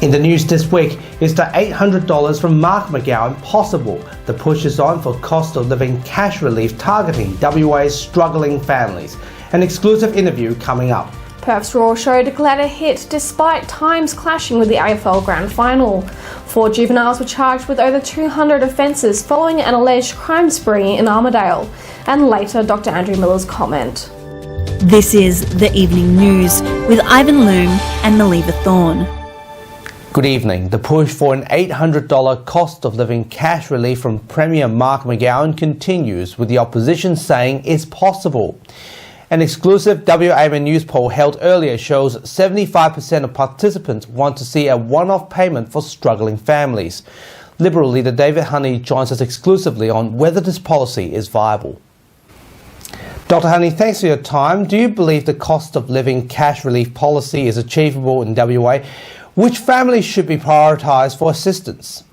In the news this week, is the $800 from Mark McGowan possible? The push is on for cost of living cash relief targeting WA's struggling families. An exclusive interview coming up. Perth's Raw Show declared a hit despite times clashing with the AFL Grand Final. 4 juveniles were charged with over 200 offences following an alleged crime spree in Armadale. And later, Dr. Andrew Miller's comment. This is The Evening News with Ivan Loom and Maliva Thorne. Good evening. The push for an $800 cost of living cash relief from Premier Mark McGowan continues, with the opposition saying it's possible. An exclusive WA News poll held earlier shows 75% of participants want to see a one-off payment for struggling families. Liberal leader David Honey joins us exclusively on whether this policy is viable. Dr. Honey, thanks for your time. Do you believe the cost of living cash relief policy is achievable in WA? Which families should be prioritised for assistance?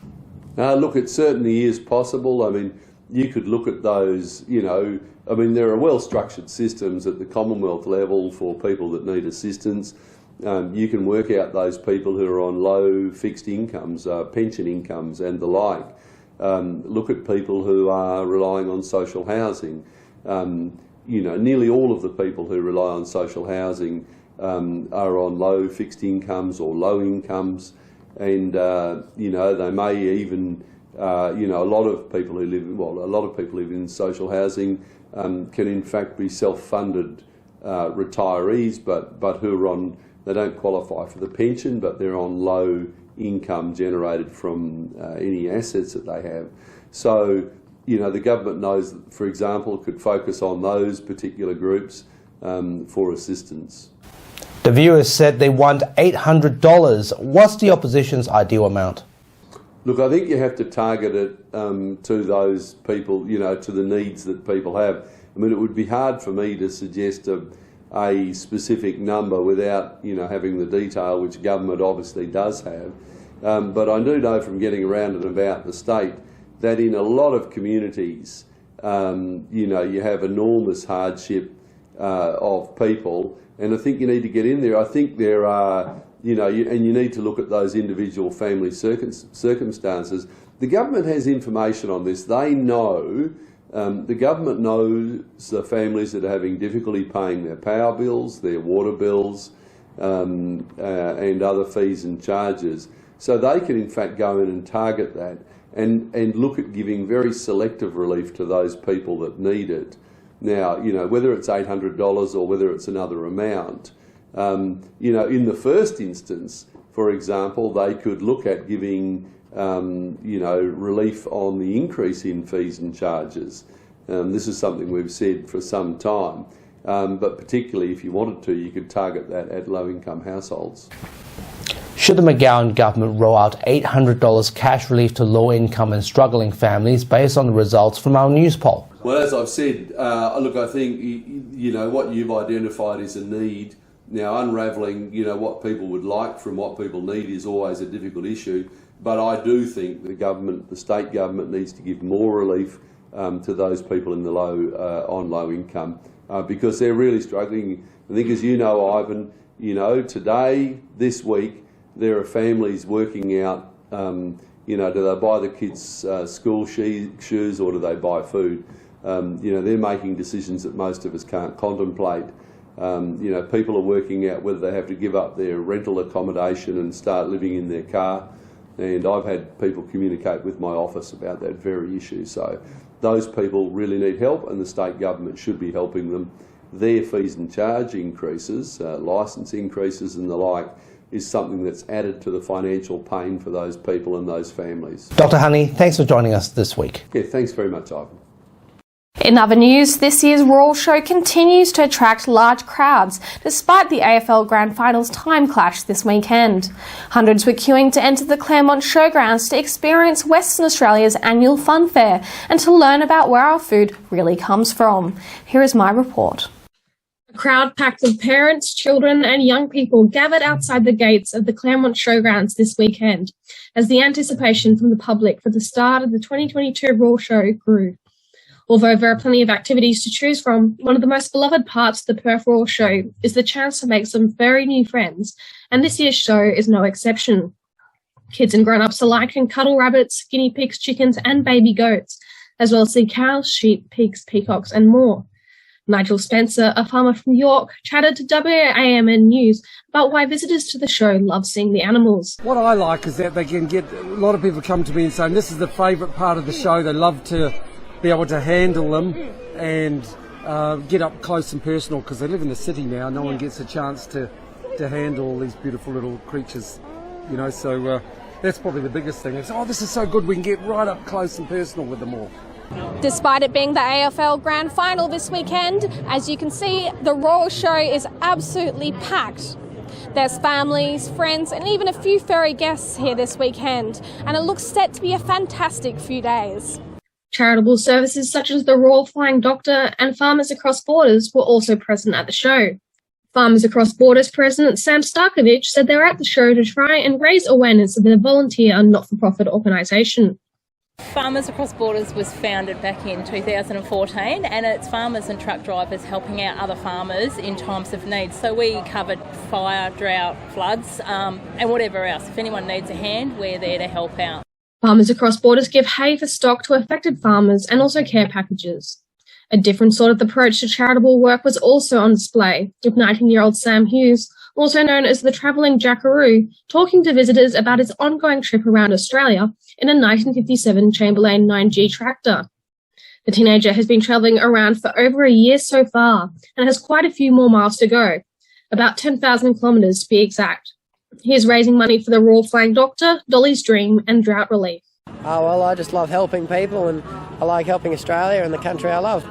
Look, it certainly is possible. I mean, you could look at those, there are well-structured systems at the Commonwealth level for people that need assistance. You can work out those people who are on low fixed incomes, pension incomes and the like. Look at people who are relying on social housing. Nearly all of the people who rely on social housing are on low fixed incomes or low incomes, and they may even a lot of people who live in social housing can in fact be self-funded retirees, but who are they don't qualify for the pension, but they're on low income generated from any assets that they have. So the government knows that, for example, could focus on those particular groups for assistance. The viewers said they want $800. What's the opposition's ideal amount? Look, I think you have to target it to those people, to the needs that people have. I mean, it would be hard for me to suggest a specific number without, having the detail, which government obviously does have. But I do know from getting around and about the state that in a lot of communities, you have enormous hardship of people. And I think you need to get in there. I think there are, and you need to look at those individual family circumstances. The government has information on this. They know, the government knows the families that are having difficulty paying their power bills, their water bills, and other fees and charges. So they can in fact go in and target that and look at giving very selective relief to those people that need it. Now, whether it's $800 or whether it's another amount, in the first instance, for example, they could look at giving, relief on the increase in fees and charges. This is something we've said for some time, but particularly if you wanted to, you could target that at low-income households. Should the McGowan government roll out $800 cash relief to low-income and struggling families based on the results from our news poll? Well, as I've said, look, I think, what you've identified is a need. Now, unravelling, what people would like from what people need is always a difficult issue. But I do think the state government needs to give more relief to those people in the low income because they're really struggling. I think, as you know, Ivan, today, this week, there are families working out, do they buy the kids school shoes or do they buy food? They're making decisions that most of us can't contemplate. People are working out whether they have to give up their rental accommodation and start living in their car. And I've had people communicate with my office about that very issue. So those people really need help, and the state government should be helping them. Their fees and charge increases, licence increases and the like, is something that's added to the financial pain for those people and those families. Dr. Honey, thanks for joining us this week. Yeah, thanks very much, Ivan. In other news, this year's Royal Show continues to attract large crowds, despite the AFL Grand Final's time clash this weekend. Hundreds were queuing to enter the Claremont Showgrounds to experience Western Australia's annual fun fair and to learn about where our food really comes from. Here is my report. A crowd packed of parents, children and young people gathered outside the gates of the Claremont Showgrounds this weekend, as the anticipation from the public for the start of the 2022 Royal Show grew. Although there are plenty of activities to choose from, one of the most beloved parts of the Perth Royal Show is the chance to make some very new friends, and this year's show is no exception. Kids and grown-ups alike can cuddle rabbits, guinea pigs, chickens and baby goats, as well as see cows, sheep, pigs, peacocks and more. Nigel Spencer, a farmer from York, chatted to WAMN News about why visitors to the show love seeing the animals. What I like is that they can get, a lot of people come to me and say this is the favourite part of the show. They love to be able to handle them and get up close and personal, because they live in the city now. No one gets a chance to handle all these beautiful little creatures, you know, so that's probably the biggest thing. It's, this is so good, we can get right up close and personal with them all. Despite it being the AFL Grand Final this weekend, as you can see, the Royal Show is absolutely packed. There's families, friends and even a few furry guests here this weekend, and it looks set to be a fantastic few days. Charitable services such as the Royal Flying Doctor and Farmers Across Borders were also present at the show. Farmers Across Borders President Sam Starkovich said they were at the show to try and raise awareness of the volunteer and not-for-profit organisation. Farmers Across Borders was founded back in 2014, and it's farmers and truck drivers helping out other farmers in times of need. So we covered fire, drought, floods and whatever else. If anyone needs a hand, we're there to help out. Farmers Across Borders give hay for stock to affected farmers and also care packages. A different sort of approach to charitable work was also on display, with 19-year-old Sam Hughes, also known as the Travelling Jackaroo, talking to visitors about his ongoing trip around Australia in a 1957 Chamberlain 9G tractor. The teenager has been travelling around for over a year so far and has quite a few more miles to go, about 10,000 kilometres to be exact. He is raising money for the Royal Flying Doctor, Dolly's Dream and drought relief. Oh, well, I just love helping people and I like helping Australia and the country I love.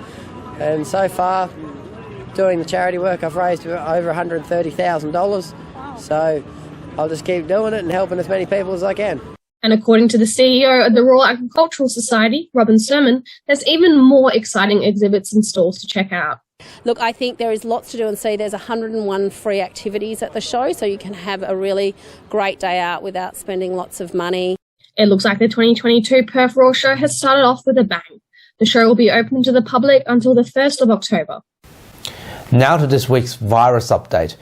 And so far, doing the charity work, I've raised over $130,000. So I'll just keep doing it and helping as many people as I can. And according to the CEO of the Royal Agricultural Society, Robin Sermon, there's even more exciting exhibits and stalls to check out. Look, I think there is lots to do and see. There's 101 free activities at the show, so you can have a really great day out without spending lots of money. It looks like the 2022 Perth Royal Show has started off with a bang. The show will be open to the public until the 1st of October. Now to this week's virus update.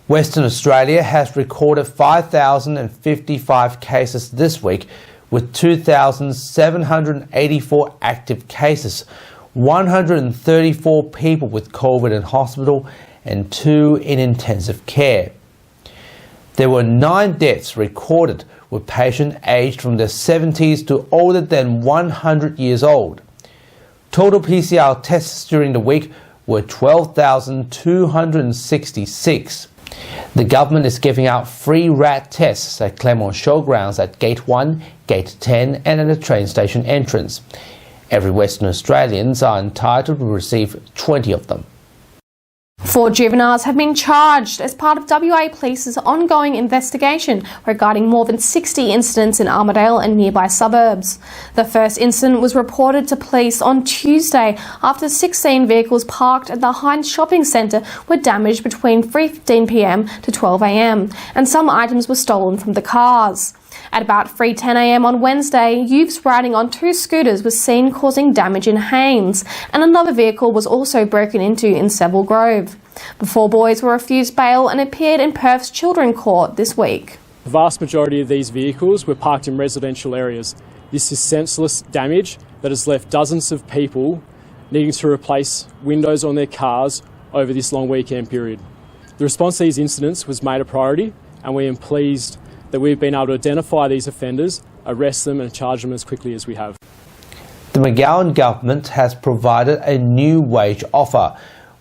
Western Australia has recorded 5,055 cases this week, with 2,784 active cases, 134 people with COVID in hospital and 2 in intensive care. There were 9 deaths recorded, with patients aged from their 70s to older than 100 years old. Total PCR tests during the week were 12,266. The government is giving out free rat tests at Claremont Showgrounds at Gate 1, Gate 10 and at the train station entrance. Every Western Australians are entitled to receive 20 of them. 4 juveniles have been charged as part of WA Police's ongoing investigation regarding more than 60 incidents in Armadale and nearby suburbs. The first incident was reported to police on Tuesday after 16 vehicles parked at the Hines Shopping Centre were damaged between 3:15 p.m. to 12 a.m. and some items were stolen from the cars. At about 3:10 a.m. on Wednesday, youths riding on 2 scooters were seen causing damage in Haynes, and another vehicle was also broken into in Seville Grove. The 4 boys were refused bail and appeared in Perth's Children's Court this week. The vast majority of these vehicles were parked in residential areas. This is senseless damage that has left dozens of people needing to replace windows on their cars over this long weekend period. The response to these incidents was made a priority, and we are pleased that we've been able to identify these offenders, arrest them and charge them as quickly as we have. The McGowan government has provided a new wage offer,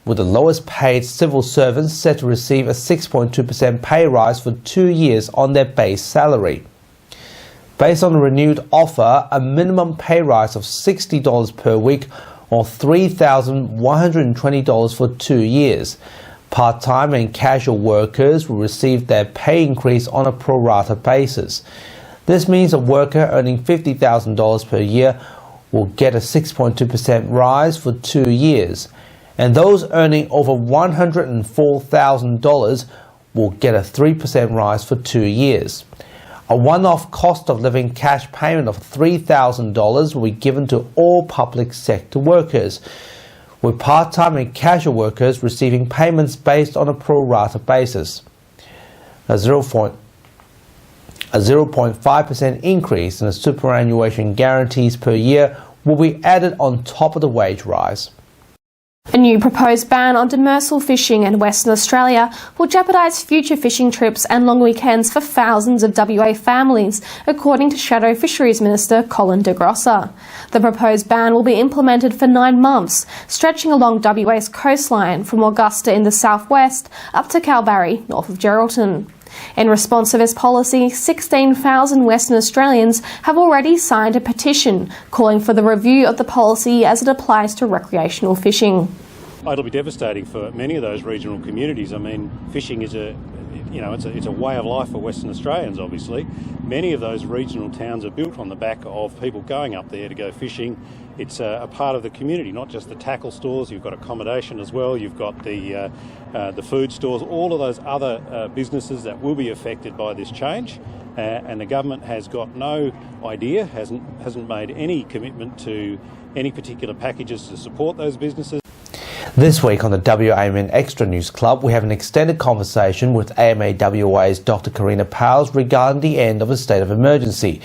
with the lowest paid civil servants set to receive a 6.2% pay rise for 2 years on their base salary. Based on the renewed offer, a minimum pay rise of $60 per week or $3,120 for 2 years. Part-time and casual workers will receive their pay increase on a pro rata basis. This means a worker earning $50,000 per year will get a 6.2% rise for 2 years, and those earning over $104,000 will get a 3% rise for 2 years. A one-off cost of living cash payment of $3,000 will be given to all public sector workers, with part-time and casual workers receiving payments based on a pro rata basis. A A 0.5% increase in the superannuation guarantees per year will be added on top of the wage rise. A new proposed ban on demersal fishing in Western Australia will jeopardise future fishing trips and long weekends for thousands of WA families, according to Shadow Fisheries Minister Colin de Grosser. The proposed ban will be implemented for 9 months, stretching along WA's coastline from Augusta in the southwest up to Kalbarri, north of Geraldton. In response to this policy, 16,000 Western Australians have already signed a petition calling for the review of the policy as it applies to recreational fishing. It'll be devastating for many of those regional communities. I mean, fishing is it's a way of life for Western Australians, obviously. Many of those regional towns are built on the back of people going up there to go fishing. It's a part of the community, not just the tackle stores. You've got accommodation as well. You've got the food stores, all of those other businesses that will be affected by this change. And the government has got no idea, hasn't made any commitment to any particular packages to support those businesses. This week on the WAMN Extra News Club, we have an extended conversation with AMAWA's Dr. Karina Powles regarding the end of a state of emergency.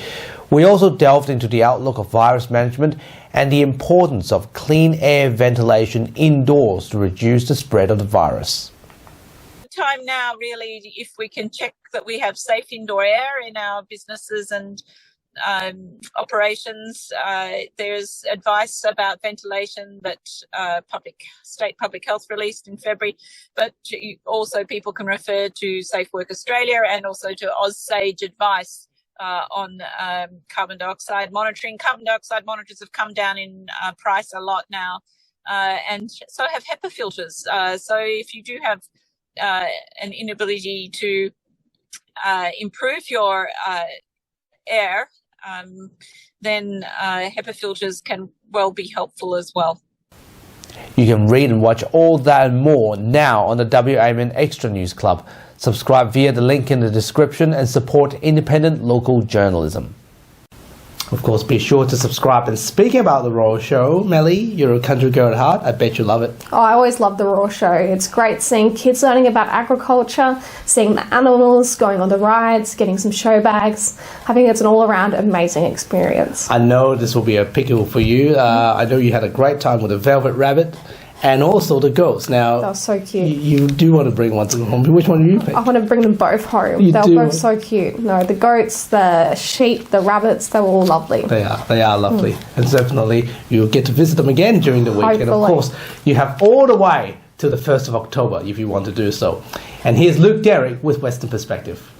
We also delved into the outlook of virus management and the importance of clean air ventilation indoors to reduce the spread of the virus. Time now, really, if we can check that we have safe indoor air in our businesses and operations. There's advice about ventilation that state public health released in February, but also people can refer to Safe Work Australia and also to AusSage advice on carbon dioxide monitoring. Carbon dioxide monitors have come down in price a lot now, and so have HEPA filters. So if you do have an inability to improve your air, then HEPA filters can well be helpful as well. You can read and watch all that and more now on the WAMN Extra News Club. Subscribe via the link in the description and support independent local journalism. Of course, be sure to subscribe. And speaking about the Royal Show, Melly, you're a country girl at heart. I bet you love it. Oh, I always love the Royal Show. It's great seeing kids learning about agriculture, seeing the animals, going on the rides, getting some show bags. I think it's an all-around amazing experience. I know this will be a pickle for you. I know you had a great time with the Velvet Rabbit and also the goats. Now, they were so cute. You do want to bring one to home. Which one do you pick? I want to bring them both home. They're both so cute. No, the goats, the sheep, the rabbits, they're all lovely. They are lovely. And definitely you'll get to visit them again during the week. Hopefully. And of course, you have all the way to the 1st of October if you want to do so. And here's Luke Derrick with Western Perspective.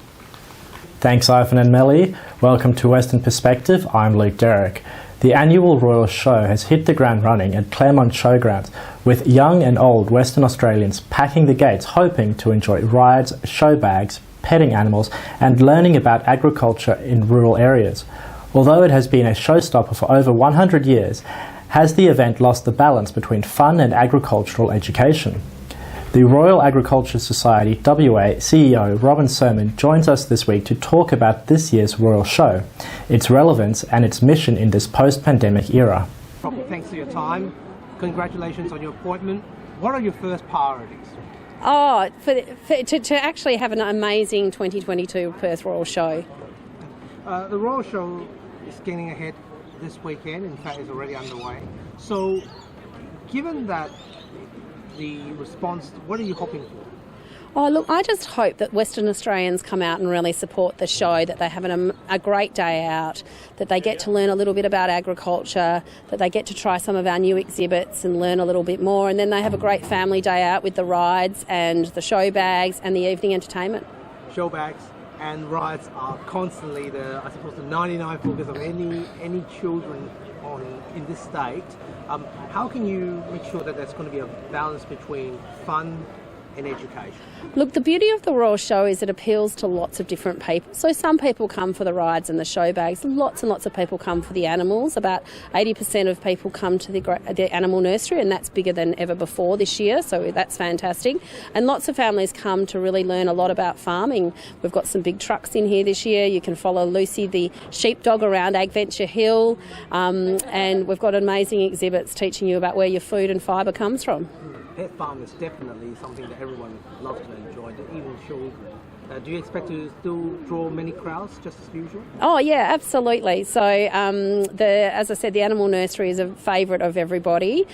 Thanks, Ivan and Melly. Welcome to Western Perspective. I'm Luke Derrick. The annual Royal Show has hit the ground running at Claremont Showgrounds, with young and old Western Australians packing the gates hoping to enjoy rides, show bags, petting animals and learning about agriculture in rural areas. Although it has been a showstopper for over 100 years, has the event lost the balance between fun and agricultural education? The Royal Agriculture Society WA CEO Robin Sermon joins us this week to talk about this year's Royal Show, its relevance and its mission in this post-pandemic era. Thanks for your time. Congratulations on your appointment. What are your first priorities? Oh, to actually have an amazing 2022 Perth Royal Show. The Royal Show is getting ahead this weekend. In fact, it's already underway. So, given that the response, what are you hoping for? Oh, look, I just hope that Western Australians come out and really support the show, that they have a great day out, that they get to learn a little bit about agriculture, that they get to try some of our new exhibits and learn a little bit more, and then they have a great family day out with the rides and the show bags and the evening entertainment. Show bags and rides are constantly the 99 focus of any children in this state. How can you make sure that there's going to be a balance between fun and education? Look, the beauty of the Royal Show is it appeals to lots of different people. So some people come for the rides and the show bags. Lots and lots of people come for the animals. About 80% of people come to the animal nursery, and that's bigger than ever before this year, so that's fantastic. And lots of families come to really learn a lot about farming. We've got some big trucks in here this year. You can follow Lucy the sheepdog around Agventure Hill, and we've got amazing exhibits teaching you about where your food and fibre comes from. Pet farm is definitely something that everyone loves to enjoy, even children. Do you expect to still draw many crowds just as usual? Oh yeah, absolutely. So as I said, the animal nursery is a favourite of everybody.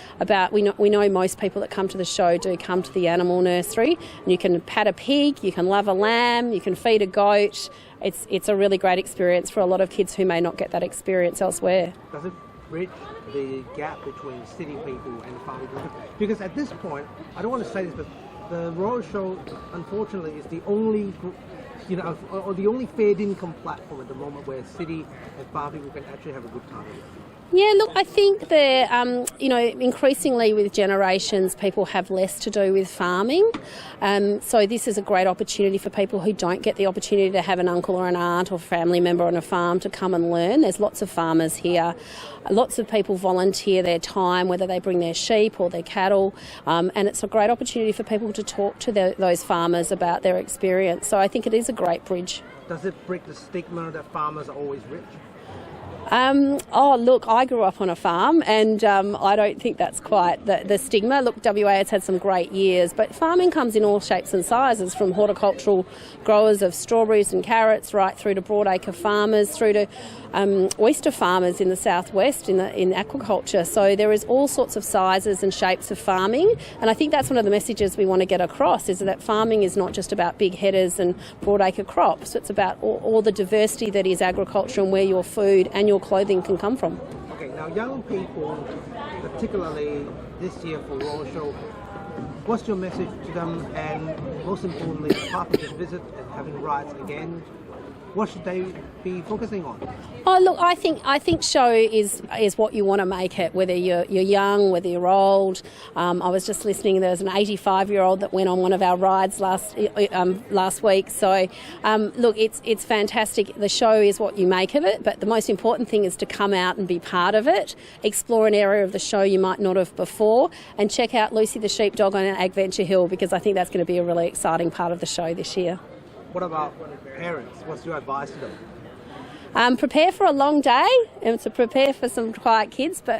We know most people that come to the show do come to the animal nursery. And you can pat a pig, you can love a lamb, you can feed a goat. It's a really great experience for a lot of kids who may not get that experience elsewhere. Does it bridge the gap between city people and farming people? Because at this point, I don't want to say this, but the Royal Show, unfortunately, is the only, or the only fair income platform at the moment where city and farm people can actually have a good time with it. Yeah, look, I think that, increasingly with generations, people have less to do with farming. So this is a great opportunity for people who don't get the opportunity to have an uncle or an aunt or family member on a farm to come and learn. There's lots of farmers here. Lots of people volunteer their time, whether they bring their sheep or their cattle, and it's a great opportunity for people to talk to those farmers about their experience. So I think it is a great bridge. Does it break the stigma that farmers are always rich? Look, I grew up on a farm and I don't think that's quite the stigma. Look, WA has had some great years, but farming comes in all shapes and sizes, from horticultural growers of strawberries and carrots right through to broadacre farmers, through to oyster farmers in the southwest in aquaculture. So there is all sorts of sizes and shapes of farming, and I think that's one of the messages we want to get across, is that farming is not just about big headers and broadacre crops. It's about all the diversity that is agriculture and where your food and your clothing can come from. Okay, now young people, particularly this year for Royal Show, what's your message to them? And most importantly, apart from this visit and having rides again, what should they be focusing on? Oh, look, I think show is what you want to make it, whether you're young, whether you're old. I was just listening, there was an 85-year-old that went on one of our rides last week. So, look, it's fantastic. The show is what you make of it, but the most important thing is to come out and be part of it, explore an area of the show you might not have before, and check out Lucy the Sheepdog on Adventure Hill, because I think that's going to be a really exciting part of the show this year. What about parents? What's your advice to them? Prepare for a long day and to prepare for some quiet kids, but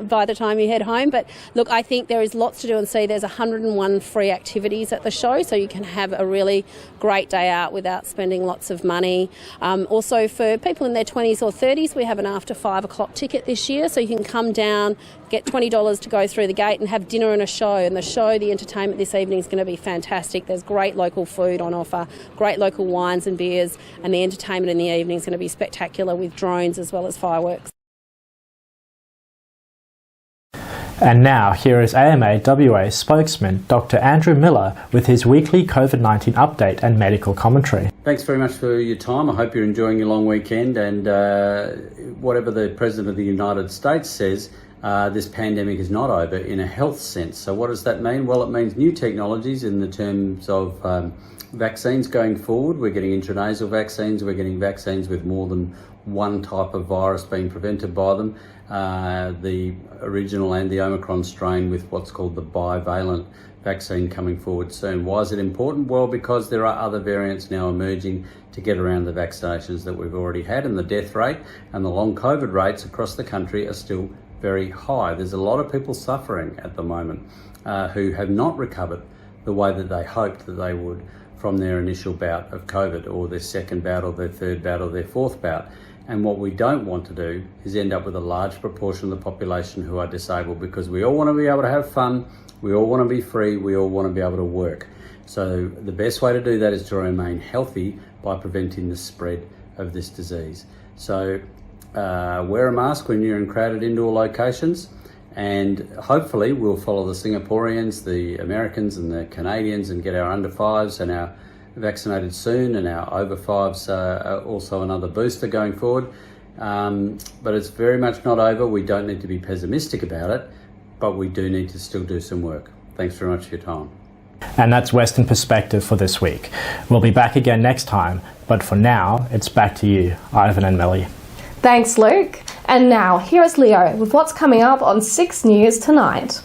by the time you head home. But look, I think there is lots to do and see. There's 101 free activities at the show, so you can have a really great day out without spending lots of money. Also, for people in their 20s or 30s, we have an after 5 o'clock ticket this year, so you can come down, get $20 to go through the gate and have dinner and a show. And the entertainment this evening is going to be fantastic. There's great local food on offer, great local wines and beers, and the entertainment in the evening is going to be spectacular with drones as well as fireworks. And now, here is AMA WA spokesman Dr. Andrew Miller with his weekly COVID-19 update and medical commentary. Thanks very much for your time. I hope you're enjoying your long weekend, and whatever the President of the United States says, this pandemic is not over in a health sense. So what does that mean? Well, it means new technologies in the terms of vaccines going forward. We're getting intranasal vaccines. We're getting vaccines with more than one type of virus being prevented by them. The original and the Omicron strain with what's called the bivalent vaccine coming forward soon. Why is it important? Well, because there are other variants now emerging to get around the vaccinations that we've already had, and the death rate and the long COVID rates across the country are still very high. There's a lot of people suffering at the moment who have not recovered the way that they hoped that they would from their initial bout of COVID, or their second bout, or their third bout, or their fourth bout. And what we don't want to do is end up with a large proportion of the population who are disabled, because we all want to be able to have fun, we all want to be free, we all want to be able to work. So the best way to do that is to remain healthy by preventing the spread of this disease. So wear a mask when you're in crowded indoor locations, and hopefully we'll follow the Singaporeans, the Americans and the Canadians, and get our under fives and our vaccinated soon, and our over fives also another booster going forward. But it's very much not over. We don't need to be pessimistic about it, but we do need to still do some work. Thanks very much for your time. And that's Western Perspective for this week. We'll be back again next time, but for now, it's back to you, Ivan and Melly. Thanks, Luke. And now, here is Leo with what's coming up on 6 News tonight.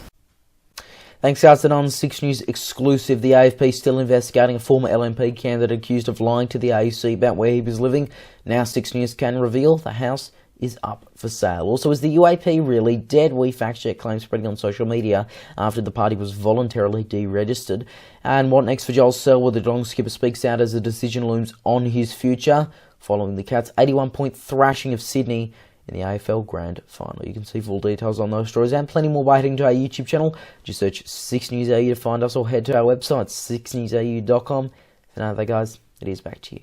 Thanks, Justin. On 6 News exclusive, the AFP still investigating a former LNP candidate accused of lying to the AEC about where he was living. Now 6 News can reveal the house is up for sale. Also, is the UAP really dead? We fact check claims spreading on social media after the party was voluntarily deregistered. And what next for Joel Selwood? The Geelong skipper speaks out as the decision looms on his future following the Cats' 81-point thrashing of Sydney in the AFL Grand Final. You can see full details on those stories and plenty more by heading to our YouTube channel. Just search 6 News AU to find us, or head to our website, 6newsau.com. For now, though, guys, it is back to you.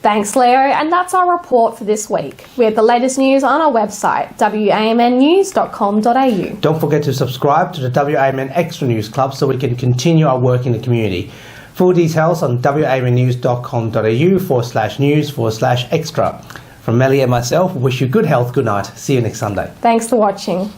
Thanks, Leo, and that's our report for this week. We have the latest news on our website, wamnnews.com.au. Don't forget to subscribe to the WAMN Extra News Club so we can continue our work in the community. Full details on wamnnews.com.au/news/extra. From Melly and myself, wish you good health, good night. See you next Sunday. Thanks for watching.